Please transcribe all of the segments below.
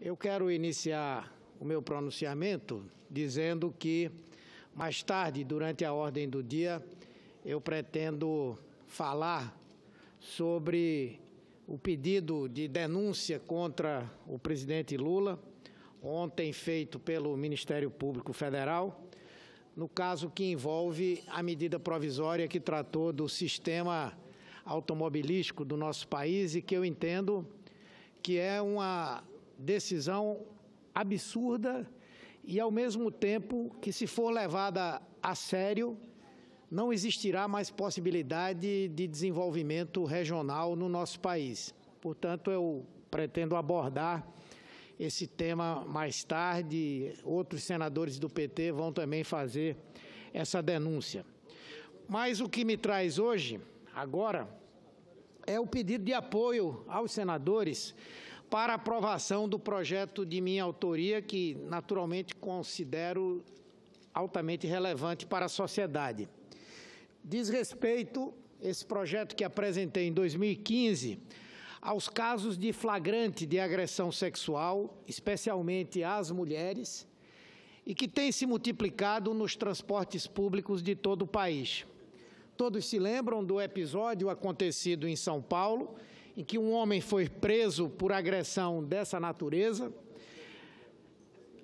Eu quero iniciar o meu pronunciamento dizendo que, mais tarde, durante a ordem do dia, eu pretendo falar sobre o pedido de denúncia contra o presidente Lula, ontem feito pelo Ministério Público Federal, no caso que envolve a medida provisória que tratou do sistema automobilístico do nosso país e que eu entendo que é uma decisão absurda e, ao mesmo tempo, que, se for levada a sério, não existirá mais possibilidade de desenvolvimento regional no nosso país. Portanto, eu pretendo abordar esse tema mais tarde. Outros senadores do PT vão também fazer essa denúncia. Mas o que me traz hoje, agora, é o pedido de apoio aos senadores para aprovação do projeto de minha autoria, que naturalmente considero altamente relevante para a sociedade. Diz respeito, esse projeto que apresentei em 2015, aos casos de flagrante de agressão sexual, especialmente às mulheres, e que tem se multiplicado nos transportes públicos de todo o país. Todos se lembram do episódio acontecido em São Paulo, em que um homem foi preso por agressão dessa natureza,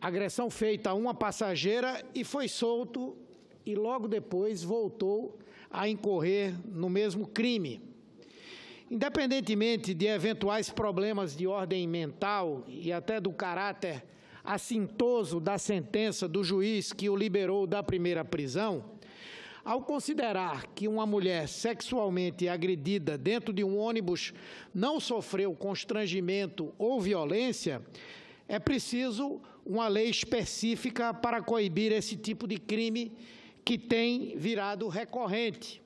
agressão feita a uma passageira, e foi solto e logo depois voltou a incorrer no mesmo crime. Independentemente de eventuais problemas de ordem mental e até do caráter assintoso da sentença do juiz que o liberou da primeira prisão, ao considerar que uma mulher sexualmente agredida dentro de um ônibus não sofreu constrangimento ou violência, é preciso uma lei específica para coibir esse tipo de crime que tem virado recorrente.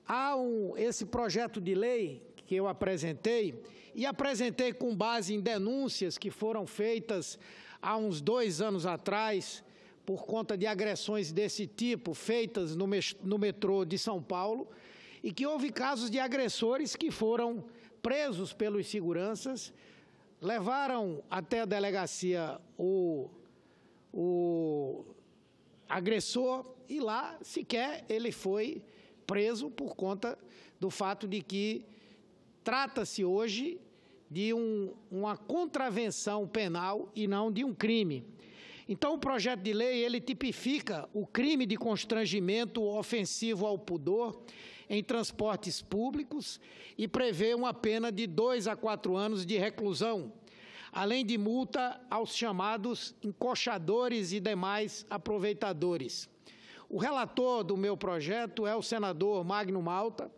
Há esse projeto de lei que eu apresentei, e apresentei com base em denúncias que foram feitas há uns 2 anos atrás, por conta de agressões desse tipo feitas no metrô de São Paulo, e que houve casos de agressores que foram presos pelos seguranças, levaram até a delegacia o agressor e lá sequer ele foi preso por conta do fato de que trata-se hoje de uma contravenção penal e não de um crime. Então, o projeto de lei, ele tipifica o crime de constrangimento ofensivo ao pudor em transportes públicos e prevê uma pena de 2 a 4 anos de reclusão, além de multa aos chamados encoxadores e demais aproveitadores. O relator do meu projeto é o senador Magno Malta,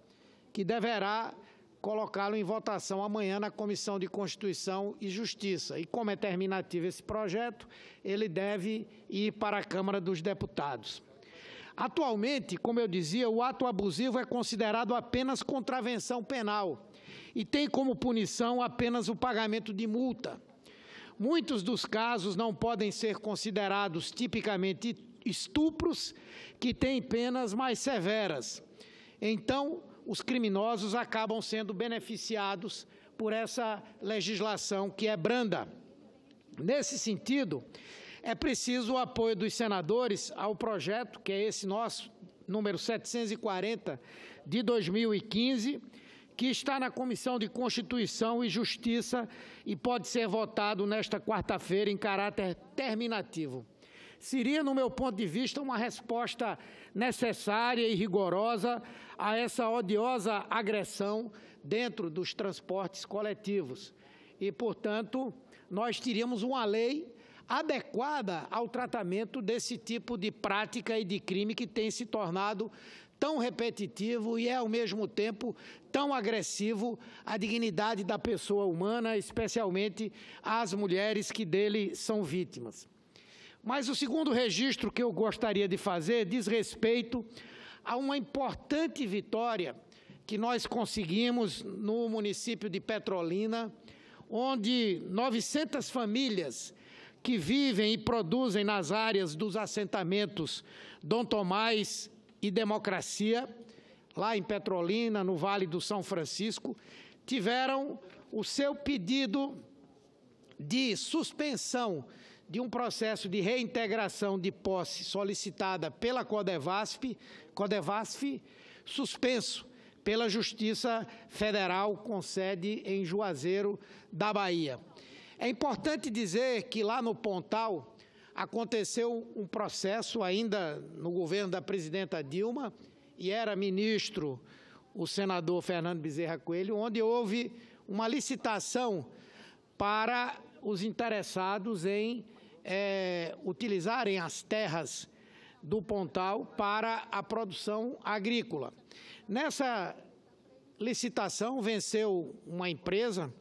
que deverá colocá-lo em votação amanhã na Comissão de Constituição e Justiça. E, como é terminativo esse projeto, ele deve ir para a Câmara dos Deputados. Atualmente, como eu dizia, o ato abusivo é considerado apenas contravenção penal e tem como punição apenas o pagamento de multa. Muitos dos casos não podem ser considerados tipicamente estupros, que têm penas mais severas. Então, os criminosos acabam sendo beneficiados por essa legislação que é branda. Nesse sentido, é preciso o apoio dos senadores ao projeto, que é esse nosso, número 740, de 2015, que está na Comissão de Constituição e Justiça e pode ser votado nesta quarta-feira em caráter terminativo. Seria, no meu ponto de vista, uma resposta necessária e rigorosa a essa odiosa agressão dentro dos transportes coletivos. E, portanto, nós teríamos uma lei adequada ao tratamento desse tipo de prática e de crime que tem se tornado tão repetitivo e é, ao mesmo tempo, tão agressivo à dignidade da pessoa humana, especialmente às mulheres que dele são vítimas. Mas o segundo registro que eu gostaria de fazer diz respeito a uma importante vitória que nós conseguimos no município de Petrolina, onde 900 famílias que vivem e produzem nas áreas dos assentamentos Dom Tomás e Democracia, lá em Petrolina, no Vale do São Francisco, tiveram o seu pedido de suspensão de um processo de reintegração de posse solicitada pela Codevasf, suspenso pela Justiça Federal com sede em Juazeiro da Bahia. É importante dizer que lá no Pontal aconteceu um processo ainda no governo da presidenta Dilma, e era ministro o senador Fernando Bezerra Coelho, onde houve uma licitação para os interessados em utilizarem as terras do Pontal para a produção agrícola. Nessa licitação venceu uma empresa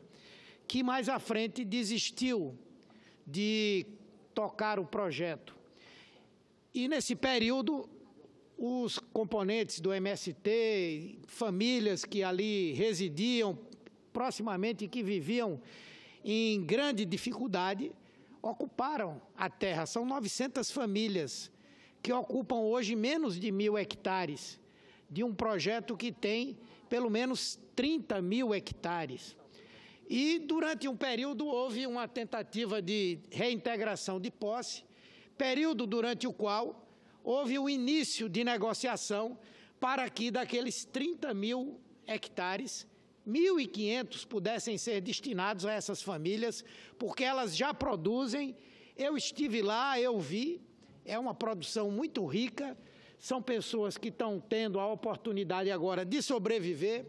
que mais à frente desistiu de tocar o projeto. E nesse período, os componentes do MST, famílias que ali residiam proximamente e que viviam em grande dificuldade, ocuparam a terra. São 900 famílias que ocupam hoje menos de 1.000 hectares de um projeto que tem pelo menos 30 mil hectares. E durante um período houve uma tentativa de reintegração de posse, período durante o qual houve o início de negociação para que daqueles 30 mil hectares, 1.500 pudessem ser destinados a essas famílias, porque elas já produzem. Eu estive lá, eu vi, é uma produção muito rica, são pessoas que estão tendo a oportunidade agora de sobreviver,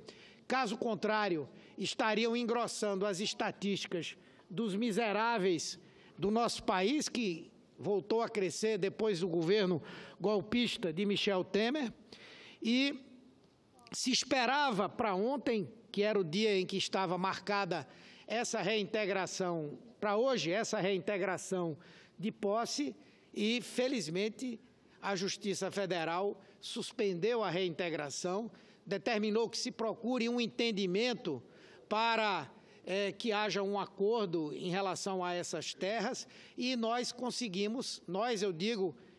caso contrário, estariam engrossando as estatísticas dos miseráveis do nosso país, que voltou a crescer depois do governo golpista de Michel Temer, e se esperava para ontem, que era o dia em que estava marcada essa reintegração, para hoje, essa reintegração de posse, e, felizmente, a Justiça Federal suspendeu a reintegração, determinou que se procure um entendimento para que haja um acordo em relação a essas terras, e nós conseguimos,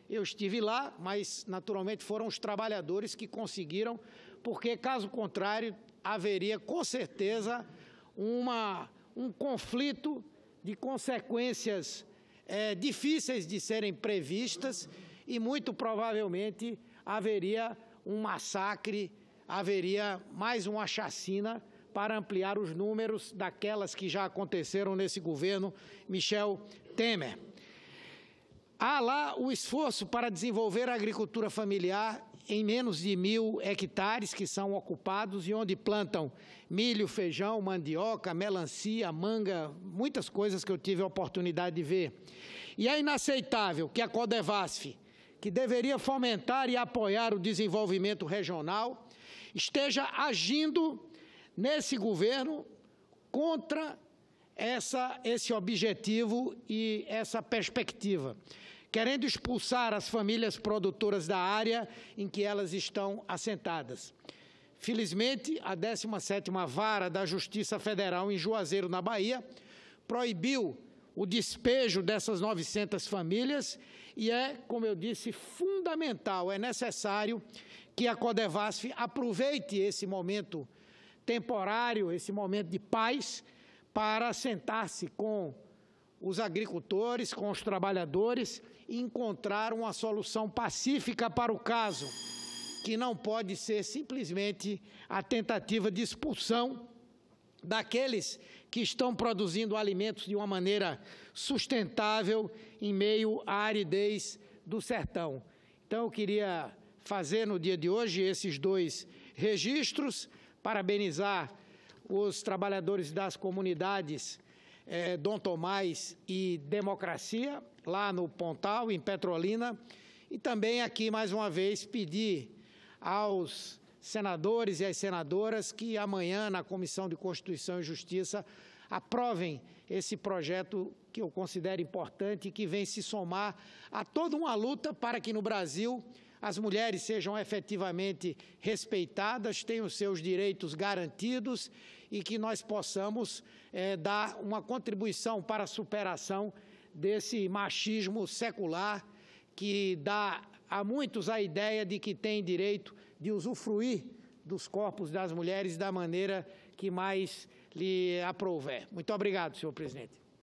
eu estive lá, mas naturalmente foram os trabalhadores que conseguiram, porque caso contrário haveria com certeza um conflito de consequências difíceis de serem previstas, e muito provavelmente haveria um massacre, haveria mais uma chacina para ampliar os números daquelas que já aconteceram nesse governo Michel Temer. Há lá o esforço para desenvolver a agricultura familiar em menos de 1.000 hectares que são ocupados e onde plantam milho, feijão, mandioca, melancia, manga, muitas coisas que eu tive a oportunidade de ver. E é inaceitável que a Codevasf, que deveria fomentar e apoiar o desenvolvimento regional, esteja agindo nesse governo contra esse objetivo e essa perspectiva, querendo expulsar as famílias produtoras da área em que elas estão assentadas. Felizmente, a 17ª Vara da Justiça Federal em Juazeiro, na Bahia, proibiu o despejo dessas 900 famílias e como eu disse, fundamental, é necessário que a Codevasf aproveite esse momento temporário, esse momento de paz, para sentar-se com os agricultores, com os trabalhadores e encontrar uma solução pacífica para o caso, que não pode ser simplesmente a tentativa de expulsão daqueles que estão produzindo alimentos de uma maneira sustentável em meio à aridez do sertão. Então, eu queria fazer no dia de hoje esses 2 registros, parabenizar os trabalhadores das comunidades Dom Tomás e Democracia, lá no Pontal, em Petrolina, e também aqui, mais uma vez, pedir aos senadores e às senadoras que amanhã, na Comissão de Constituição e Justiça, aprovem esse projeto que eu considero importante e que vem se somar a toda uma luta para que no Brasil as mulheres sejam efetivamente respeitadas, tenham seus direitos garantidos e que nós possamos dar uma contribuição para a superação desse machismo secular que dá a muitos a ideia de que têm direito de usufruir dos corpos das mulheres da maneira que mais lhe aprouver. Muito obrigado, senhor presidente.